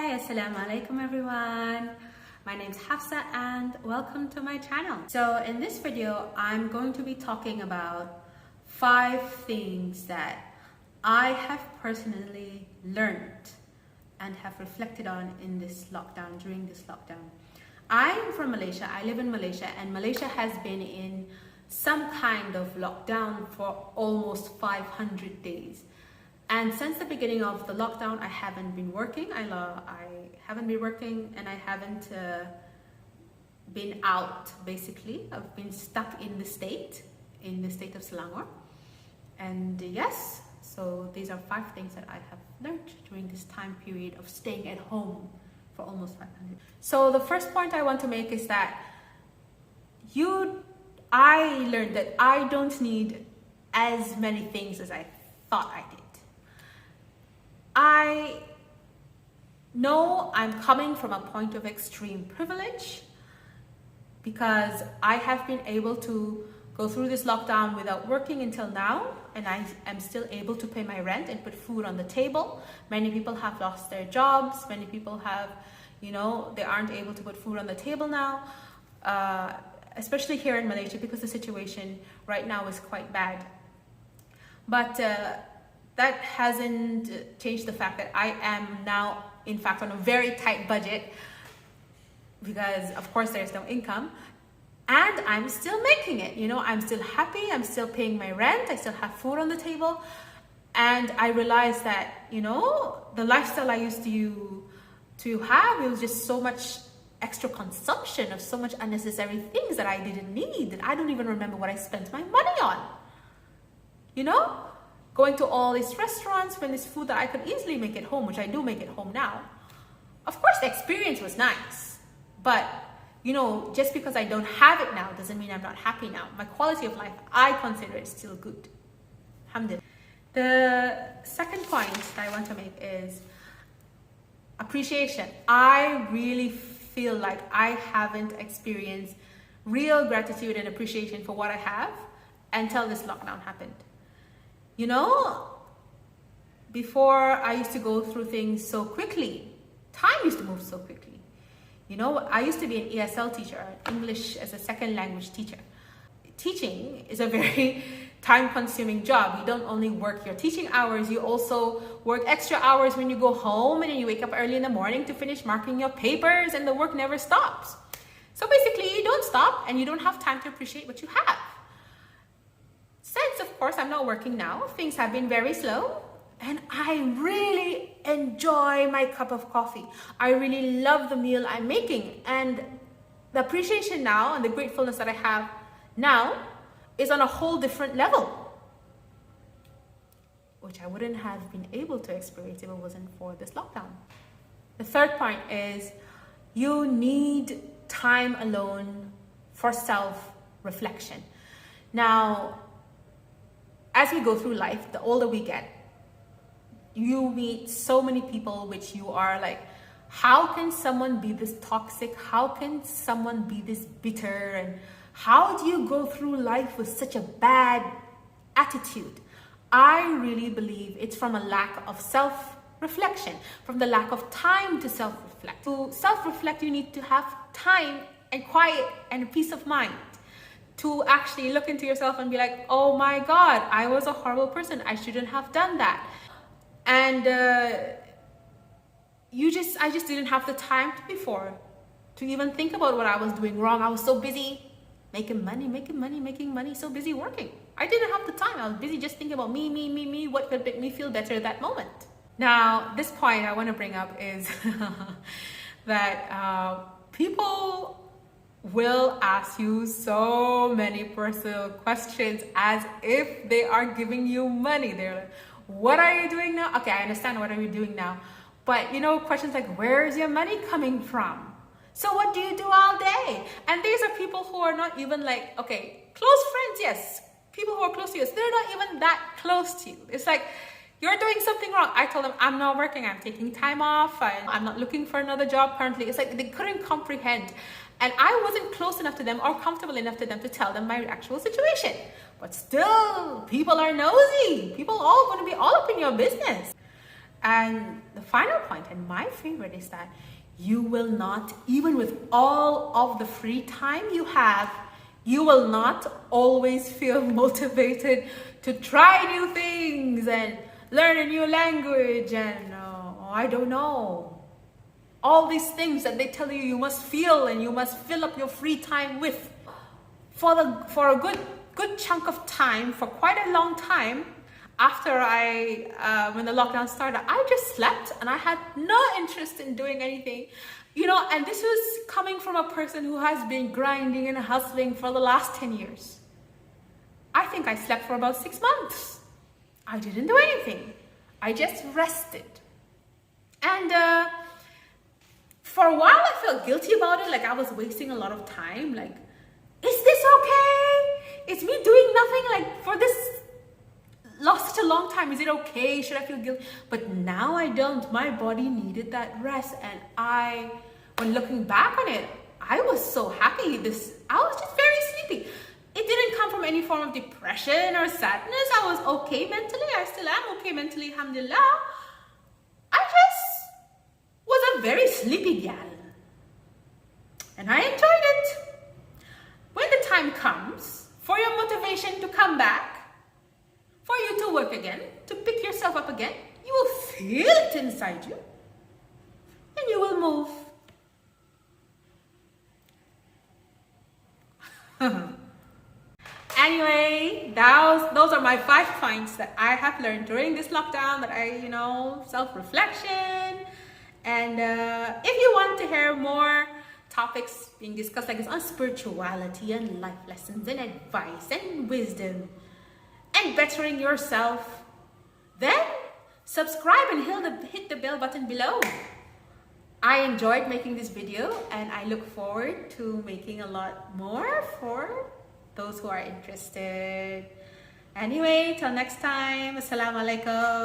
Assalamu alaikum everyone. My name is Hafsa and welcome to my channel. So in this video, I'm going to be talking about 5 things that I have personally learned and have reflected on in this lockdown, during this lockdown. I am from Malaysia, I live in Malaysia, and Malaysia has been in some kind of lockdown for almost 500 days. And since the beginning of the lockdown, I haven't been working. I haven't been working and I haven't been out, basically. I've been stuck in the state of Selangor. And yes, so these are 5 things that I have learned during this time period of staying at home for almost 500. So the first point I want to make is that I learned that I don't need as many things as I thought I did. I know I'm coming from a point of extreme privilege because I have been able to go through this lockdown without working until now, and I am still able to pay my rent and put food on the table. Many people have lost their jobs. Many people have, they aren't able to put food on the table now, especially here in Malaysia because the situation right now is quite bad. But that hasn't changed the fact that I am now, in fact, on a very tight budget because, of course, there's no income. And I'm still making it, I'm still happy. I'm still paying my rent. I still have food on the table. And I realized that, the lifestyle I used to have, it was just so much extra consumption of so much unnecessary things that I didn't need. That I don't even remember what I spent my money on. Going to all these restaurants when there's food that I could easily make at home, which I do make at home now. Of course, the experience was nice, but just because I don't have it now doesn't mean I'm not happy now. My quality of life, I consider it still good. Alhamdulillah. The second point that I want to make is appreciation. I really feel like I haven't experienced real gratitude and appreciation for what I have until this lockdown happened. Before I used to go through things so quickly. Time used to move so quickly. I used to be an ESL teacher, English as a second language teacher. Teaching is a very time-consuming job. You don't only work your teaching hours, you also work extra hours when you go home, and then you wake up early in the morning to finish marking your papers, and the work never stops. So basically, you don't stop, and you don't have time to appreciate what you have. Since, of course, I'm not working now, things have been very slow, and I really enjoy my cup of coffee. I really love the meal I'm making, and the appreciation now and the gratefulness that I have now is on a whole different level, which I wouldn't have been able to experience if it wasn't for this lockdown. The third point is you need time alone for self-reflection. Now, as we go through life, the older we get, you meet so many people which you are like, how can someone be this toxic? How can someone be this bitter? And how do you go through life with such a bad attitude? I really believe it's from a lack of self-reflection, from the lack of time to self-reflect. To self-reflect, you need to have time and quiet and peace of mind to actually look into yourself and be like, oh my God, I was a horrible person. I shouldn't have done that. And I just didn't have the time before to even think about what I was doing wrong. I was so busy making money, so busy working. I didn't have the time. I was busy just thinking about me, what could make me feel better at that moment. Now, this point I want to bring up is that people will ask you so many personal questions as if they are giving you money. They're like, what are you doing now? Okay, I understand what are you doing now. But questions like, where is your money coming from? So what do you do all day? And these are people who are not even like, okay, close friends, yes. People who are close to you, they're not even that close to you. It's like, you're doing something wrong. I told them, I'm not working, I'm taking time off, I'm not looking for another job currently. It's like they couldn't comprehend. And I wasn't close enough to them or comfortable enough to them to tell them my actual situation. But still, people are nosy. People all want to be all up in your business. And the final point, and my favorite, is that you will not, even with all of the free time you have, you will not always feel motivated to try new things and learn a new language and I don't know, all these things that they tell you must feel and you must fill up your free time with. For a good chunk of time, for quite a long time, after when the lockdown started, I just slept and I had no interest in doing anything, and this was coming from a person who has been grinding and hustling for the last 10 years. I think I slept for about 6 months. I didn't do anything. I just rested. And for a while I felt guilty about it, like I was wasting a lot of time. Like, is this okay? It's me doing nothing, like, for this such a long time. Is it okay? Should I feel guilty? But now I don't. My body needed that rest, and when looking back on it, I was so happy. I was just very sleepy. It didn't come from any form of depression or sadness. I was okay mentally. I still am okay mentally, alhamdulillah. I just was a very sleepy gal, and I enjoyed it. When the time comes for your motivation to come back, for you to work again, to pick yourself up again, you will feel it inside you and you will move. Anyway, those are my 5 points that I have learned during this lockdown, that self-reflection. And if you want to hear more topics being discussed like this on spirituality and life lessons and advice and wisdom and bettering yourself, then subscribe and hit the bell button below. I enjoyed making this video and I look forward to making a lot more for those who are interested. Anyway, till next time, assalamu alaikum.